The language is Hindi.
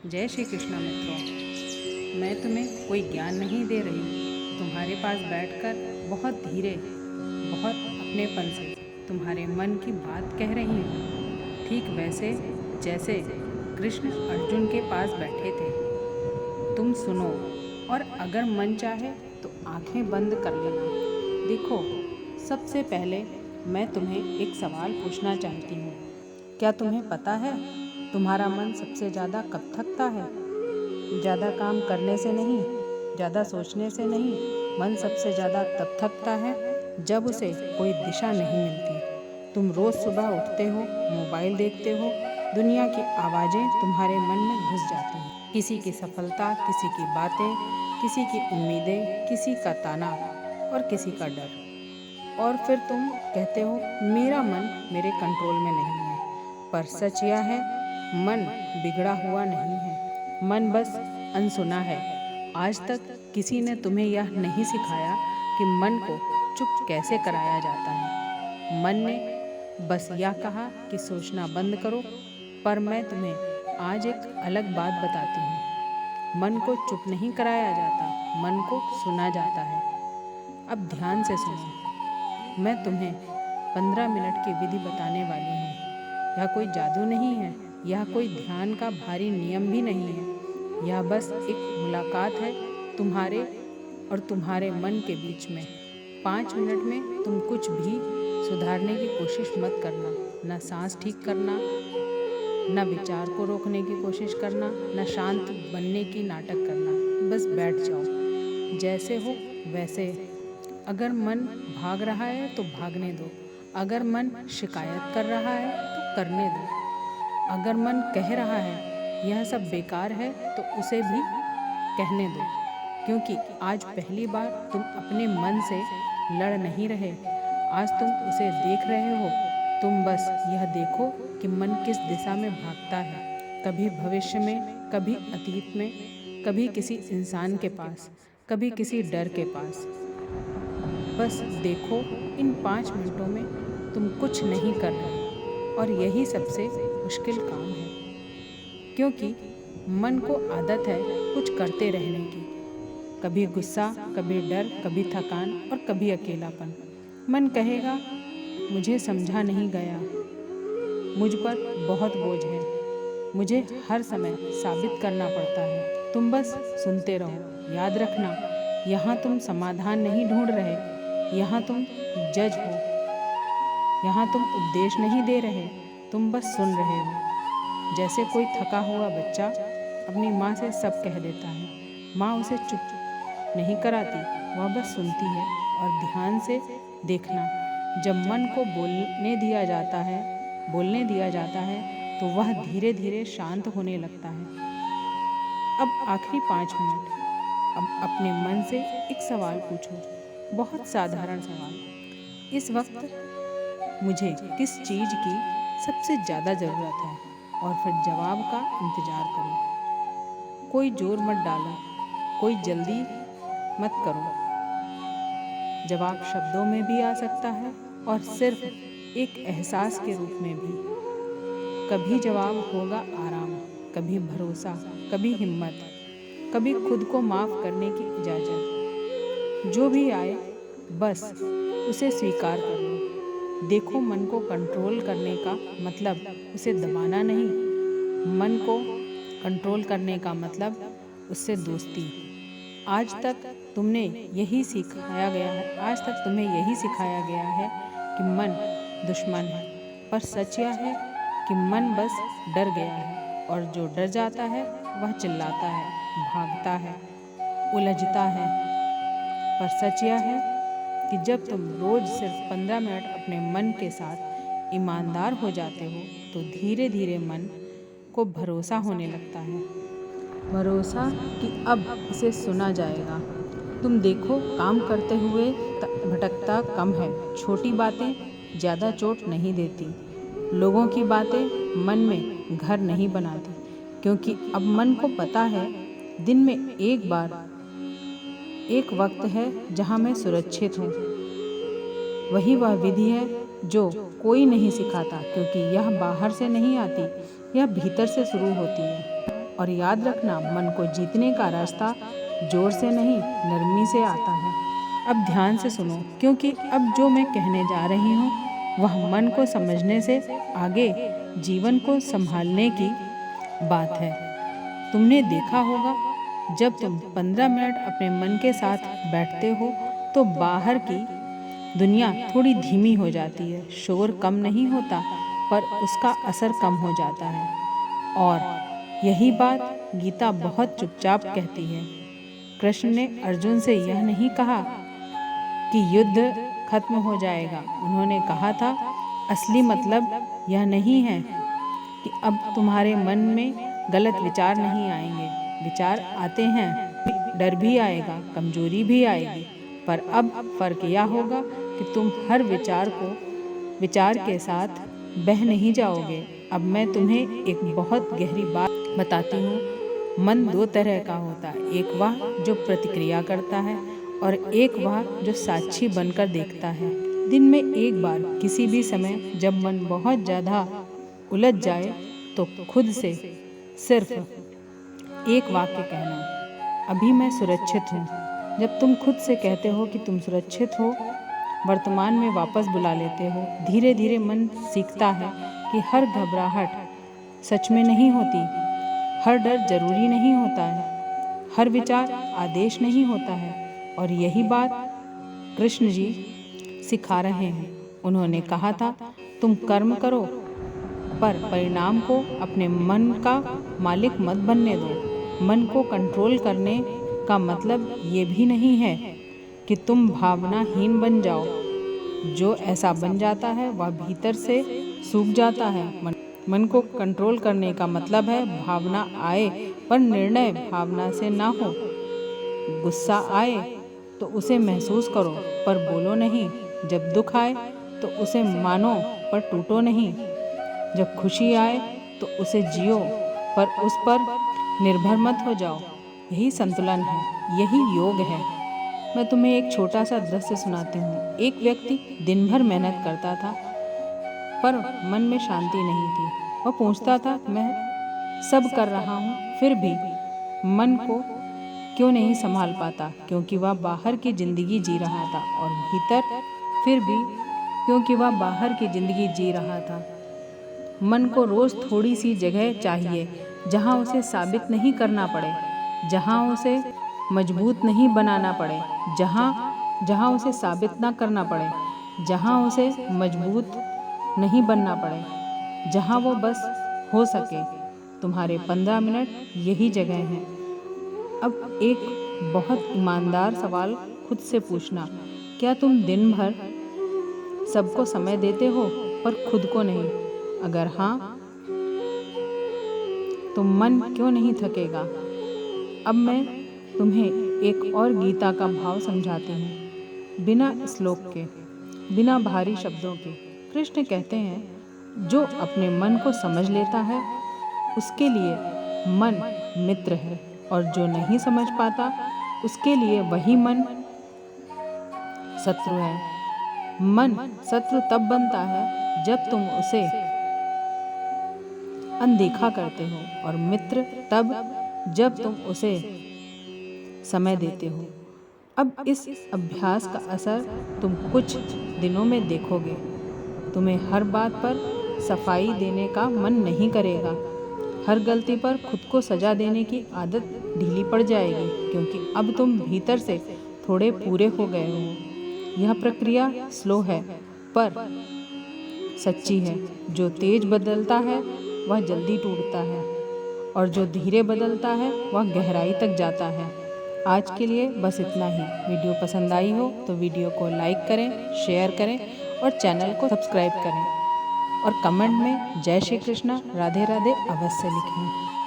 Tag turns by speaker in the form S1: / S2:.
S1: जय श्री कृष्ण मित्रों। मैं तुम्हें कोई ज्ञान नहीं दे रही, तुम्हारे पास बैठकर बहुत धीरे, बहुत अपनेपन से तुम्हारे मन की बात कह रही हूँ। ठीक वैसे जैसे कृष्ण अर्जुन के पास बैठे थे। तुम सुनो और अगर मन चाहे तो आंखें बंद कर लेना। देखो, सबसे पहले मैं तुम्हें एक सवाल पूछना चाहती हूँ। क्या तुम्हें पता है तुम्हारा मन सबसे ज़्यादा कब थकता है? ज़्यादा काम करने से नहीं, ज़्यादा सोचने से नहीं। मन सबसे ज़्यादा तब थकता है जब उसे कोई दिशा नहीं मिलती। तुम रोज़ सुबह उठते हो, मोबाइल देखते हो, दुनिया की आवाज़ें तुम्हारे मन में घुस जाती हैं। किसी की सफलता, किसी की बातें, किसी की उम्मीदें, किसी का ताना और किसी का डर। और फिर तुम कहते हो मेरा मन मेरे कंट्रोल में नहीं है। पर सच यह है, मन बिगड़ा हुआ नहीं है, मन बस अनसुना है। आज तक किसी ने तुम्हें यह नहीं सिखाया कि मन को चुप कैसे कराया जाता है। मन ने बस यह कहा कि सोचना बंद करो। पर मैं तुम्हें आज एक अलग बात बताती हूँ। मन को चुप नहीं कराया जाता, मन को सुना जाता है। अब ध्यान से सुनो। मैं तुम्हें 15 मिनट की विधि बताने वाली हूँ। यह कोई जादू नहीं है, यह कोई ध्यान का भारी नियम भी नहीं है। यह बस एक मुलाकात है तुम्हारे और तुम्हारे मन के बीच में। 5 मिनट में तुम कुछ भी सुधारने की कोशिश मत करना। न सांस ठीक करना, न विचार को रोकने की कोशिश करना, न शांत बनने की नाटक करना। बस बैठ जाओ, जैसे हो वैसे। अगर मन भाग रहा है तो भागने दो। अगर मन शिकायत कर रहा है तो करने दो। अगर मन कह रहा है यह सब बेकार है तो उसे भी कहने दो। क्योंकि आज पहली बार तुम अपने मन से लड़ नहीं रहे, आज तुम उसे देख रहे हो। तुम बस यह देखो कि मन किस दिशा में भागता है। कभी भविष्य में, कभी अतीत में, कभी किसी इंसान के पास, कभी किसी डर के पास। बस देखो, इन 5 मिनटों में तुम कुछ नहीं कर रहे और यही सबसे मुश्किल काम है। क्योंकि मन को आदत है कुछ करते रहने की। कभी गुस्सा, कभी डर, कभी थकान और कभी अकेलापन। मन कहेगा मुझे समझा नहीं गया, मुझ पर बहुत बोझ है, मुझे हर समय साबित करना पड़ता है। तुम बस सुनते रहो। याद रखना, यहाँ तुम समाधान नहीं ढूंढ रहे, यहाँ तुम जज हो, यहाँ तुम उपदेश नहीं दे रहे, तुम बस सुन रहे हो। जैसे कोई थका हुआ बच्चा अपनी माँ से सब कह देता है। माँ उसे चुप नहीं कराती, वह बस सुनती है। और ध्यान से देखना, जब मन को बोलने दिया जाता है तो वह धीरे धीरे शांत होने लगता है। अब आखिरी 5 मिनट, अब अपने मन से एक सवाल पूछो, बहुत साधारण सवाल। इस वक्त मुझे किस चीज़ की सबसे ज़्यादा ज़रूरत है? और फिर जवाब का इंतज़ार करो। कोई जोर मत डालो, कोई जल्दी मत करो। जवाब शब्दों में भी आ सकता है और सिर्फ एक एहसास के रूप में भी। कभी जवाब होगा आराम, कभी भरोसा, कभी हिम्मत, कभी खुद को माफ़ करने की इजाज़त। जो भी आए बस उसे स्वीकार कर लो। देखो, मन को कंट्रोल करने का मतलब उसे दबाना नहीं, मन को कंट्रोल करने का मतलब उससे दोस्ती। आज तक तुम्हें यही सिखाया गया है कि मन दुश्मन है। पर सच यह है कि मन बस डर गया है, और जो डर जाता है वह चिल्लाता है, भागता है, उलझता है। पर सच यह है कि जब तुम रोज सिर्फ 15 मिनट अपने मन के साथ ईमानदार हो जाते हो तो धीरे धीरे मन को भरोसा होने लगता है। भरोसा कि अब इसे सुना जाएगा। तुम देखो, काम करते हुए भटकता कम है। छोटी बातें ज़्यादा चोट नहीं देती। लोगों की बातें मन में घर नहीं बनाती। क्योंकि अब मन को पता है दिन में एक वक्त है जहाँ मैं सुरक्षित हूँ। वही वह विधि है जो कोई नहीं सिखाता, क्योंकि यह बाहर से नहीं आती, यह भीतर से शुरू होती है। और याद रखना, मन को जीतने का रास्ता जोर से नहीं, नरमी से आता है। अब ध्यान से सुनो, क्योंकि अब जो मैं कहने जा रही हूँ वह मन को समझने से आगे जीवन को संभालने की बात है। तुमने देखा होगा, जब तुम 15 मिनट अपने मन के साथ बैठते हो तो बाहर की दुनिया थोड़ी धीमी हो जाती है। शोर कम नहीं होता, पर उसका असर कम हो जाता है। और यही बात गीता बहुत चुपचाप कहती है। कृष्ण ने अर्जुन से यह नहीं कहा कि युद्ध खत्म हो जाएगा। उन्होंने कहा था, असली मतलब यह नहीं है कि अब तुम्हारे मन में गलत विचार नहीं आएंगे। विचार आते हैं, डर भी आएगा, कमजोरी भी आएगी, पर अब फर्क यह होगा कि तुम हर विचार के साथ बह नहीं जाओगे। अब मैं तुम्हें एक बहुत गहरी बात बताती हूँ। मन दो तरह का होता है, एक वह जो प्रतिक्रिया करता है और एक वह जो साक्षी बनकर देखता है। दिन में एक बार किसी भी समय जब मन बहुत ज़्यादा उलझ जाए तो खुद से सिर्फ एक वाक्य कहना, अभी मैं सुरक्षित हूँ। जब तुम खुद से कहते हो कि तुम सुरक्षित हो, वर्तमान में वापस बुला लेते हो। धीरे धीरे मन सीखता है कि हर घबराहट सच में नहीं होती, हर डर जरूरी नहीं होता है, हर विचार आदेश नहीं होता है। और यही बात कृष्ण जी सिखा रहे हैं। उन्होंने कहा था, तुम कर्म करो पर परिणाम को अपने मन का मालिक मत बनने दो। मन को कंट्रोल करने का मतलब ये भी नहीं है कि तुम भावनाहीन बन जाओ। जो ऐसा बन जाता है वह भीतर से सूख जाता है। मन को कंट्रोल करने का मतलब है भावना आए पर निर्णय भावना से ना हो। गुस्सा आए तो उसे महसूस करो पर बोलो नहीं। जब दुख आए तो उसे मानो पर टूटो नहीं। जब खुशी आए तो उसे जियो पर उस पर निर्भर मत हो जाओ। यही संतुलन है, यही योग है। मैं तुम्हें एक छोटा सा दृश्य सुनाती हूँ। एक व्यक्ति दिन भर मेहनत करता था पर मन में शांति नहीं थी। वह पूछता था, मैं सब कर रहा हूँ फिर भी मन को क्यों नहीं संभाल पाता? क्योंकि वह बाहर की जिंदगी जी रहा था और भीतर फिर भी क्योंकि वह बाहर की जिंदगी जी रहा था। मन को रोज थोड़ी सी जगह चाहिए जहाँ उसे साबित नहीं करना पड़े, जहाँ उसे मजबूत नहीं बनाना पड़े, जहाँ उसे साबित ना करना पड़े, जहाँ उसे मजबूत नहीं बनना पड़े, जहाँ वो बस हो सके। तुम्हारे 15 मिनट यही जगह है। अब एक बहुत ईमानदार सवाल खुद से पूछना, क्या तुम दिन भर सबको समय देते हो पर खुद को नहीं? अगर हाँ, तो मन क्यों नहीं थकेगा? अब मैं तुम्हें एक और गीता का भाव समझाती हूँ, बिना श्लोक के, बिना भारी शब्दों के। कृष्ण कहते हैं, जो अपने मन को समझ लेता है उसके लिए मन मित्र है, और जो नहीं समझ पाता उसके लिए वही मन शत्रु है। मन शत्रु तब बनता है जब तुम उसे अनदेखा करते हो, और मित्र तब जब तुम उसे समय देते हो। अब इस अभ्यास का असर तुम कुछ दिनों में देखोगे। तुम्हें हर बात पर सफाई देने का मन नहीं करेगा। हर गलती पर खुद को सजा देने की आदत ढीली पड़ जाएगी, क्योंकि अब तुम भीतर से थोड़े पूरे हो गए हो। यह प्रक्रिया स्लो है पर सच्ची है। जो तेज बदलता है वह जल्दी टूटता है, और जो धीरे बदलता है वह गहराई तक जाता है। आज के लिए बस इतना ही। वीडियो पसंद आई हो तो वीडियो को लाइक करें, शेयर करें और चैनल को सब्सक्राइब करें, और कमेंट में जय श्री कृष्णा, राधे राधे अवश्य लिखें।